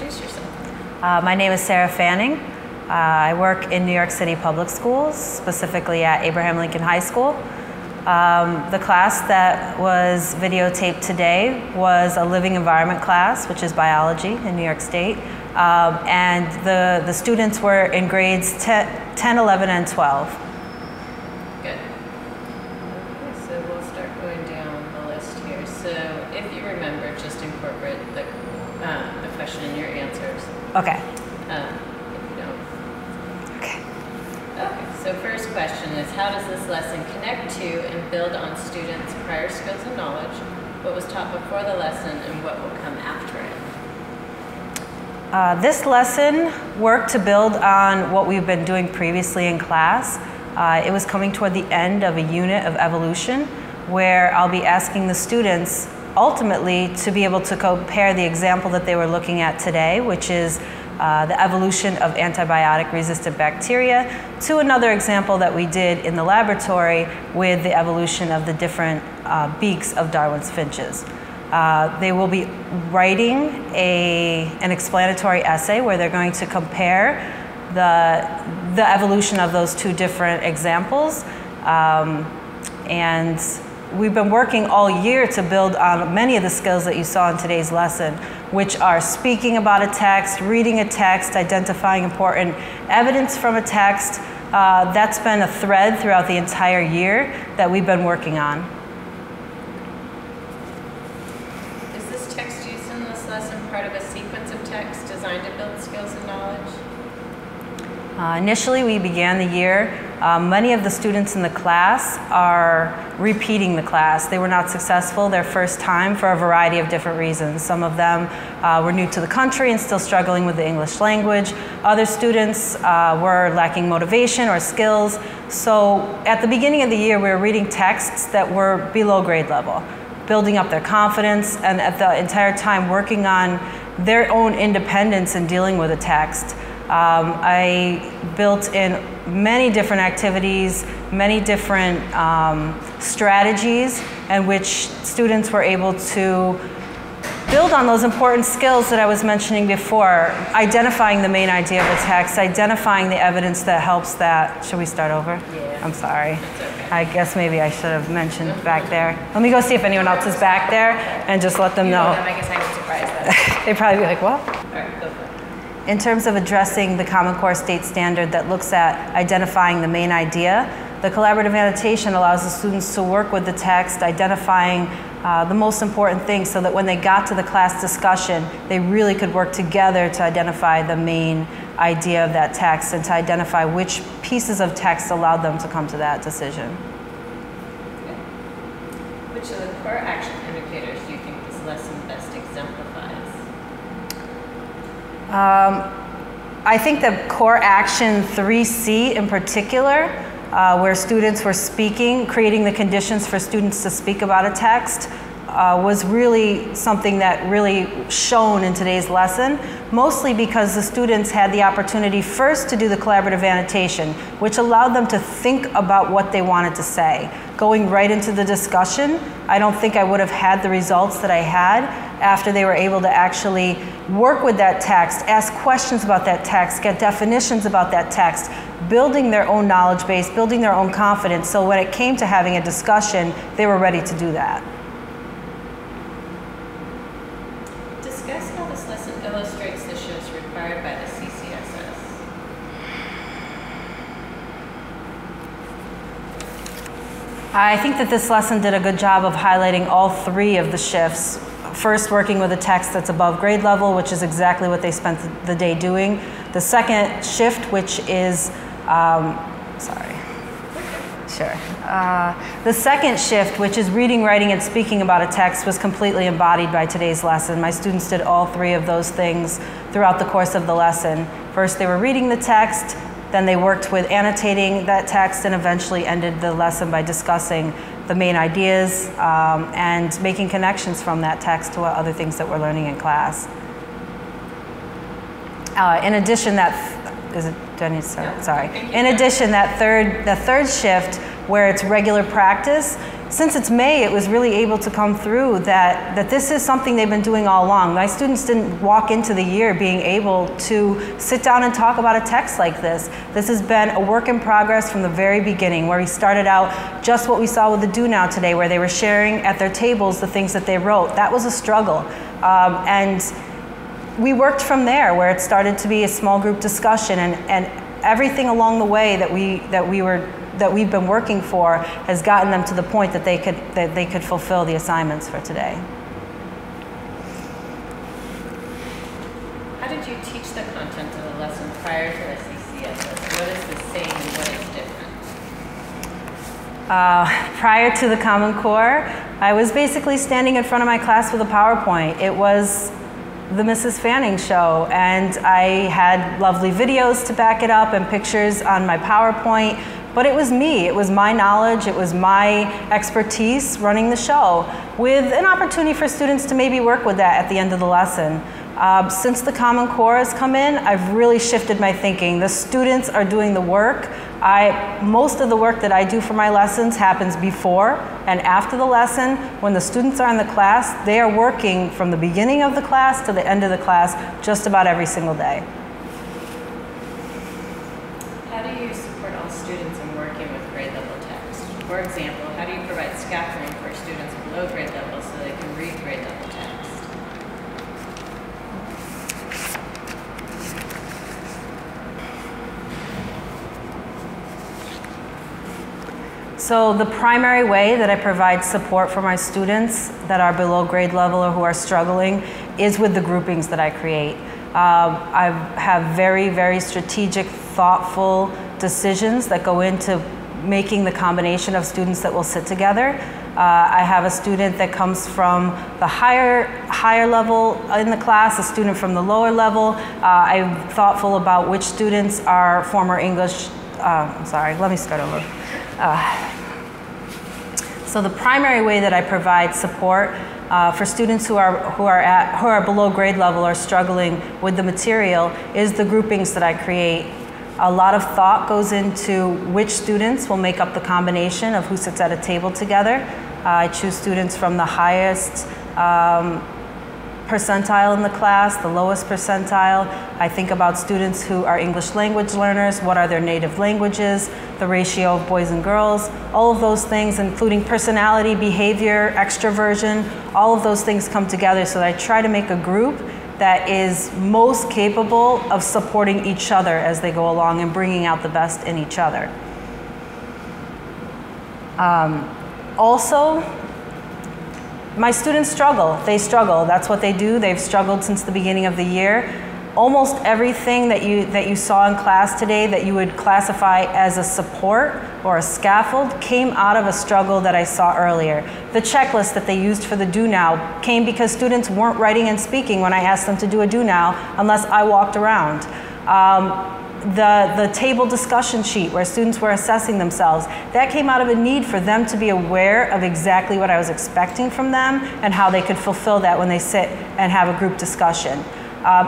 introduce yourself. My name is Sarah Fanning. I work in New York City Public Schools, specifically at Abraham Lincoln High School. The class that was videotaped today was a living environment class, which is biology in New York State. And the students were in grades 10, 11, and 12. Good. Okay, so we'll start going down the list here. So if you remember, just incorporate the question in your answers. Okay. If you don't. Okay. Okay, so first question is, how does this lesson connect to and build on students' prior skills and knowledge? What was taught before the lesson and what will come after it? This lesson worked to build on what we've been doing previously in class. It was coming toward the end of a unit of evolution where I'll be asking the students ultimately to be able to compare the example that they were looking at today, which is the evolution of antibiotic-resistant bacteria, to another example that we did in the laboratory with the evolution of the different beaks of Darwin's finches. They will be writing an explanatory essay where they're going to compare the evolution of those two different examples. And we've been working all year to build on many of the skills that you saw in today's lesson, which are speaking about a text, reading a text, identifying important evidence from a text. That's been a thread throughout the entire year that we've been working on. Is this text used in this lesson part of a sequence of texts designed to build skills and knowledge? Initially, we began the year. Many of the students in the class are repeating the class. They were not successful their first time for a variety of different reasons. Some of them were new to the country and still struggling with the English language. Other students were lacking motivation or skills. So at the beginning of the year, we were reading texts that were below grade level, building up their confidence, and at the entire time working on their own independence in dealing with a text. I built in many different activities, many different strategies in which students were able to build on those important skills that I was mentioning before, identifying the main idea of a text, identifying the evidence that helps that. Should we start over? Yeah. I'm sorry. That's okay. I guess maybe I should have mentioned back there. Let me go see if anyone else is back there and just let them know. I guess I can surprise them. They'd probably be like, what? All right, go for it. In terms of addressing the Common Core State Standard that looks at identifying the main idea, the collaborative annotation allows the students to work with the text, identifying the most important things so that when they got to the class discussion, they really could work together to identify the main idea of that text and to identify which pieces of text allowed them to come to that decision. Okay. Which of the core action indicators do you think this lesson best exemplifies? I think that core action 3C in particular, where students were speaking, creating the conditions for students to speak about a text, was really something that really shone in today's lesson, mostly because the students had the opportunity first to do the collaborative annotation, which allowed them to think about what they wanted to say. Going right into the discussion, I don't think I would have had the results that I had after they were able to actually work with that text, ask questions about that text, get definitions about that text, building their own knowledge base, building their own confidence, so when it came to having a discussion, they were ready to do that. Discuss how this lesson illustrates the shifts required by the CCSS. I think that this lesson did a good job of highlighting all three of the shifts. First, working with a text that's above grade level, which is exactly what they spent the day doing. The second shift, which is, the second shift, which is reading, writing, and speaking about a text, was completely embodied by today's lesson. My students did all three of those things throughout the course of the lesson. First, they were reading the text, then they worked with annotating that text, and eventually ended the lesson by discussing the main ideas and making connections from that text to what other things that we're learning in class. In addition, In addition, the third shift, where it's regular practice, since it's May, it was really able to come through that this is something they've been doing all along. My students didn't walk into the year being able to sit down and talk about a text like this. This has been a work in progress from the very beginning, where we started out just what we saw with the Do Now today, where they were sharing at their tables the things that they wrote. That was a struggle. And we worked from there, where it started to be a small group discussion, and everything along the way that we've been working for has gotten them to the point that they could fulfill the assignments for today. How did you teach the content of the lesson prior to SECSS? What is the same and what is different? Prior to the Common Core, I was basically standing in front of my class with a PowerPoint. It was the Mrs. Fanning show, and I had lovely videos to back it up and pictures on my PowerPoint, but it was me, it was my knowledge, it was my expertise running the show, with an opportunity for students to maybe work with that at the end of the lesson. Since the Common Core has come in, I've really shifted my thinking. The students are doing the work. Most of the work that I do for my lessons happens before and after the lesson. When the students are in the class, they are working from the beginning of the class to the end of the class just about every single day. How do you support all students in working with grade level text? For example, how do you provide scaffolding for students below grade level so they can read grade level text? So the primary way that I provide support for my students that are below grade level or who are struggling is with the groupings that I create. I have very, very strategic, thoughtful decisions that go into making the combination of students that will sit together. I have a student that comes from the higher level in the class, a student from the lower level. I'm thoughtful about which students are former English, let me start over. So the primary way that I provide support for students who are below grade level or struggling with the material is the groupings that I create. A lot of thought goes into which students will make up the combination of who sits at a table together. I choose students from the highest percentile in the class, the lowest percentile. I think about students who are English language learners, what are their native languages, the ratio of boys and girls, all of those things, including personality, behavior, extroversion, all of those things come together so that I try to make a group that is most capable of supporting each other as they go along and bringing out the best in each other. Also, my students struggle. They struggle. That's what they do. They've struggled since the beginning of the year. Almost everything that you saw in class today that you would classify as a support or a scaffold came out of a struggle that I saw earlier. The checklist that they used for the Do Now came because students weren't writing and speaking when I asked them to do a Do Now unless I walked around. The table discussion sheet where students were assessing themselves, that came out of a need for them to be aware of exactly what I was expecting from them and how they could fulfill that when they sit and have a group discussion.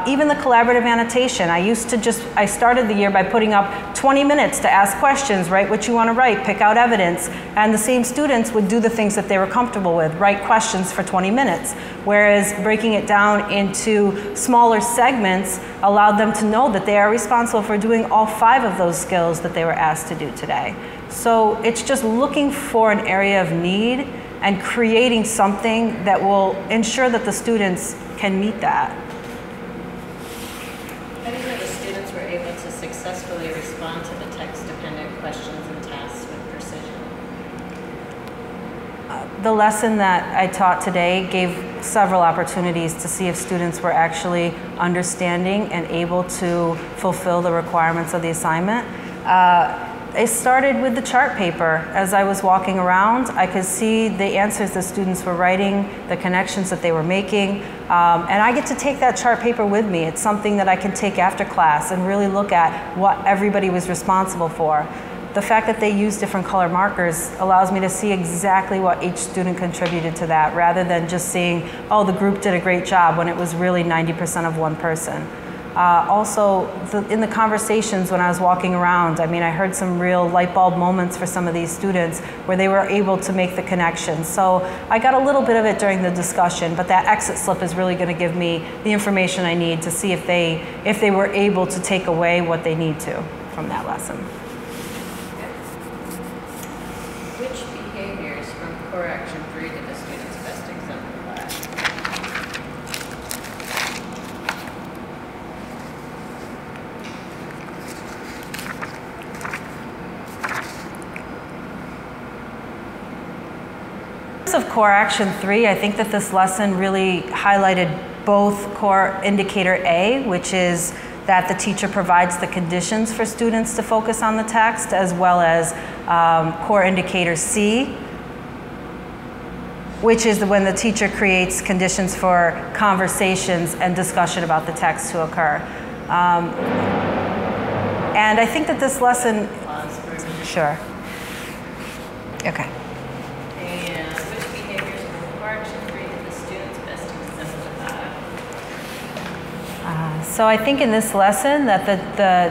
Even the collaborative annotation, I started the year by putting up 20 minutes to ask questions, write what you want to write, pick out evidence, and the same students would do the things that they were comfortable with, write questions for 20 minutes, whereas breaking it down into smaller segments allowed them to know that they are responsible for doing all 5 of those skills that they were asked to do today. So it's just looking for an area of need and creating something that will ensure that the students can meet that. How do you know the students were able to successfully respond to the text-dependent questions and tasks with precision? The lesson that I taught today gave several opportunities to see if students were actually understanding and able to fulfill the requirements of the assignment. It started with the chart paper. As I was walking around, I could see the answers the students were writing, the connections that they were making, and I get to take that chart paper with me. It's something that I can take after class and really look at what everybody was responsible for. The fact that they use different color markers allows me to see exactly what each student contributed to that, rather than just seeing, oh, the group did a great job, when it was really 90% of one person. Also, in the conversations when I was walking around, I mean, I heard some real light bulb moments for some of these students where they were able to make the connections. So I got a little bit of it during the discussion, but that exit slip is really going to give me the information I need to see if they were able to take away what they need to from that lesson. Which behaviors from core action 3 did the students best exemplify? Of core action 3, I think that this lesson really highlighted both core indicator A, which is that the teacher provides the conditions for students to focus on the text, as well as core indicator C, which is when the teacher creates conditions for conversations and discussion about the text to occur. And I think that this lesson, sure. Okay. And which behaviors from core action 3 did the students best exemplify? So I think in this lesson that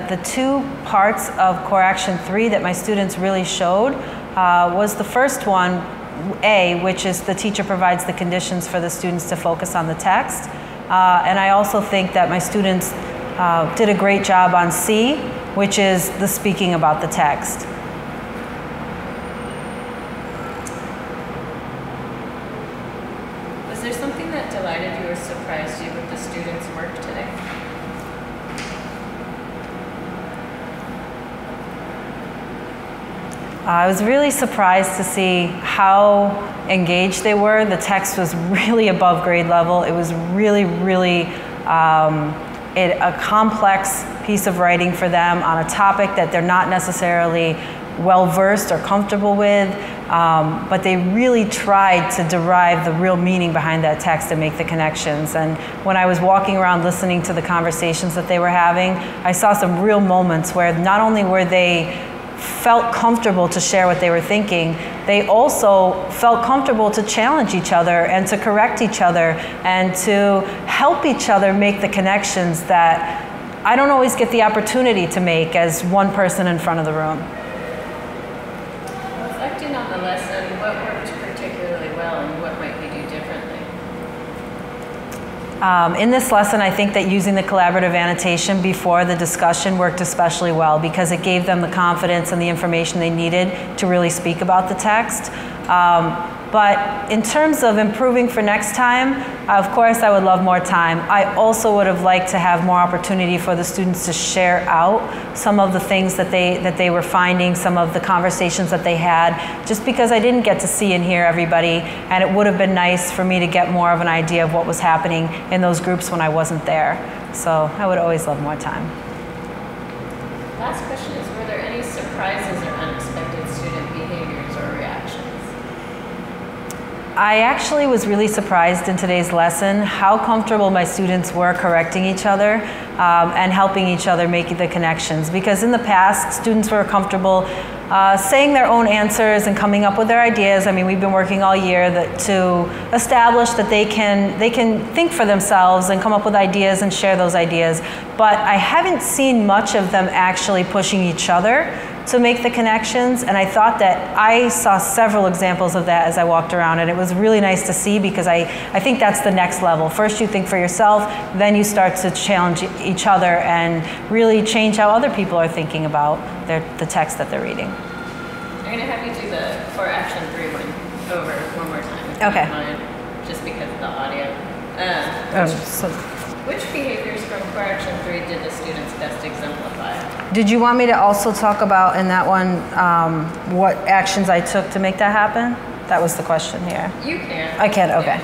the two parts of core action 3 that my students really showed was the first one, A, which is the teacher provides the conditions for the students to focus on the text. And I also think that my students did a great job on C, which is the speaking about the text. Was there something that delighted you or surprised you with the students' work today? I was really surprised to see how engaged they were. The text was really above grade level. It was really, really a complex piece of writing for them on a topic that they're not necessarily well-versed or comfortable with, but they really tried to derive the real meaning behind that text and make the connections. And when I was walking around listening to the conversations that they were having, I saw some real moments where not only were they felt comfortable to share what they were thinking, they also felt comfortable to challenge each other and to correct each other and to help each other make the connections that I don't always get the opportunity to make as one person in front of the room. Reflecting on the lesson, what worked particularly well and what might we do differently? In this lesson, I think that using the collaborative annotation before the discussion worked especially well because it gave them the confidence and the information they needed to really speak about the text. But in terms of improving for next time, of course I would love more time. I also would have liked to have more opportunity for the students to share out some of the things that they were finding, some of the conversations that they had, just because I didn't get to see and hear everybody, and it would have been nice for me to get more of an idea of what was happening in those groups when I wasn't there. So I would always love more time. Last question is, were there any surprises or unexpected student behaviors or reactions? I actually was really surprised in today's lesson how comfortable my students were correcting each other and helping each other make the connections. Because in the past, students were comfortable saying their own answers and coming up with their ideas. I mean, we've been working all year to establish that they can think for themselves and come up with ideas and share those ideas. But I haven't seen much of them actually pushing each other to make the connections, and I thought that I saw several examples of that as I walked around, and it was really nice to see because I think that's the next level. First you think for yourself, then you start to challenge each other and really change how other people are thinking about the text that they're reading. I'm going to have you do the core action 3 one over one more time. Okay. Mind, just because of the audio. Which behaviors from core action 3 did the students best exemplify? Did you want me to also talk about in that one what actions I took to make that happen? That was the question here. You can. I can, okay.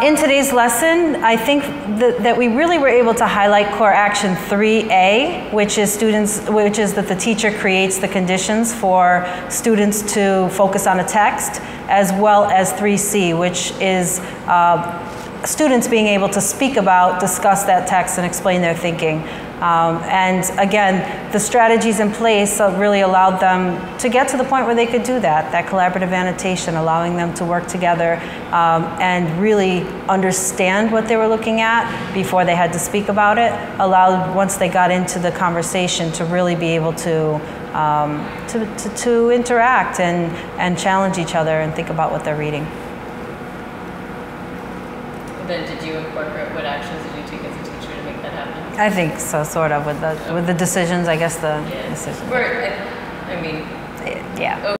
In today's lesson, I think that we really were able to highlight core action 3A, which is that the teacher creates the conditions for students to focus on a text, as well as 3C, which is students being able to speak about, discuss that text, and explain their thinking. And again, the strategies in place really allowed them to get to the point where they could do that collaborative annotation, allowing them to work together and really understand what they were looking at before they had to speak about it, allowed, once they got into the conversation, to really be able to interact and challenge each other and think about what they're reading. Then did you incorporate, what actions did you take as a teacher to make that happen? I think so, sort of, with the decisions, I guess the Yeah. decisions. Or, I mean, Yeah.